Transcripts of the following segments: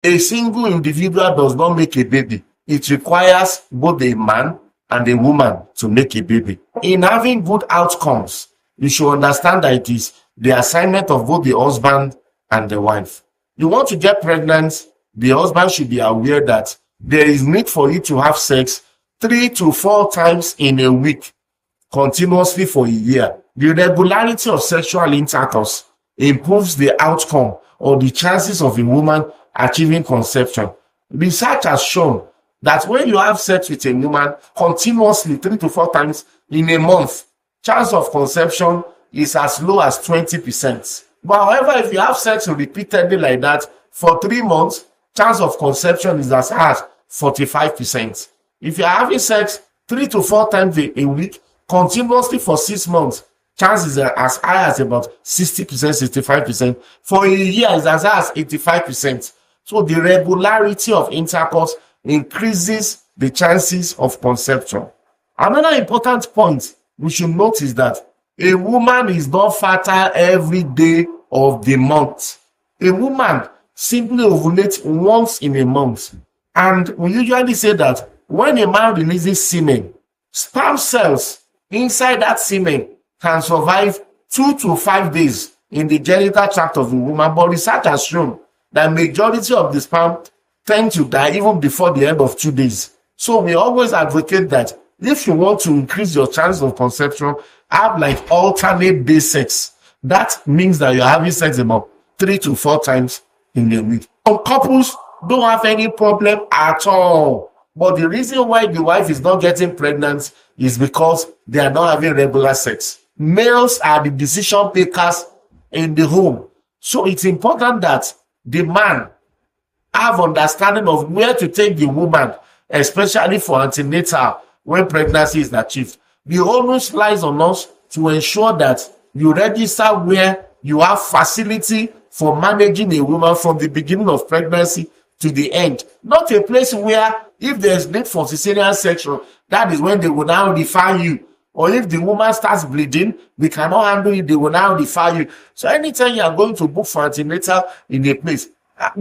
A single individual does not make a baby. It requires both a man and a woman to make a baby. In having good outcomes, you should understand that it is the assignment of both the husband and the wife. You want to get pregnant, the husband should be aware that there is need for you to have sex 3 to 4 times in a week, continuously for a year. The regularity of sexual intercourse improves the outcome or the chances of a woman achieving conception. Research has shown that when you have sex with a woman continuously 3 to 4 times in a month, chance of conception is as low as 20%. But however, if you have sex repeatedly like that for 3 months, chance of conception is as high as 45%. If you are having sex 3 to 4 times a week, continuously for 6 months, chances are as high as about 60%, 65%. For a year, it's as high as 85%. So the regularity of intercourse increases the chances of conception. Another important point we should note is that a woman is not fertile every day of the month. A woman simply ovulates once in a month. And we usually say that when a man releases semen, sperm cells inside that semen can survive 2 to 5 days in the genital tract of a woman. But research has shown that majority of the sperm tend to die even before the end of 2 days. So we always advocate that if you want to increase your chance of conception, have like alternate day sex. That means that you're having sex about 3 to 4 times in a week. Some couples don't have any problem at all. But the reason why the wife is not getting pregnant is because they are not having regular sex. Males are the decision makers in the home. So it's important that the man have understanding of where to take the woman, especially for antenatal when pregnancy is achieved. The onus lies on us to ensure that you register where you have facility for managing a woman from the beginning of pregnancy to the end. Not a place where if there's need for cesarean section, that is when they will now refer you. Or if the woman starts bleeding, we cannot handle it, they will now refer you. So anytime you are going to book for antenatal in a place,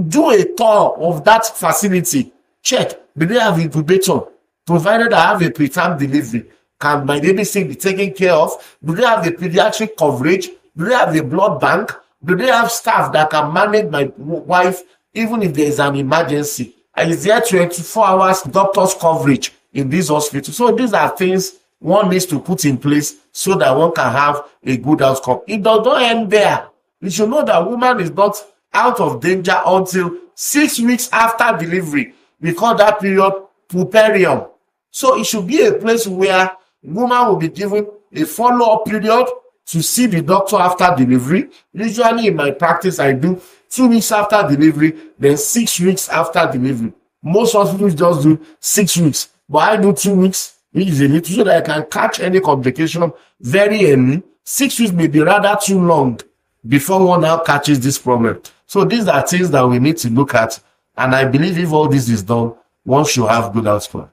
do a tour of that facility. Check, do they have incubator? Provided I have a preterm delivery, can my baby still be taken care of? Do they have the pediatric coverage? Do they have the blood bank? Do they have staff that can manage my wife even if there is an emergency? And is there 24 hours doctor's coverage in this hospital? So these are things one needs to put in place so that one can have a good outcome. It does not end there. You should know that woman is not out of danger until 6 weeks after delivery. We call that period puerperium. So it should be a place where woman will be given a follow-up period to see the doctor after delivery. Usually in my practice, I do 2 weeks after delivery, then 6 weeks after delivery. Most hospitals just do 6 weeks, but I do 2 weeks, which is a little so that I can catch any complication very early. 6 weeks may be rather too long before one now catches this problem. So these are things that we need to look at. And I believe if all this is done, one should have good outcome.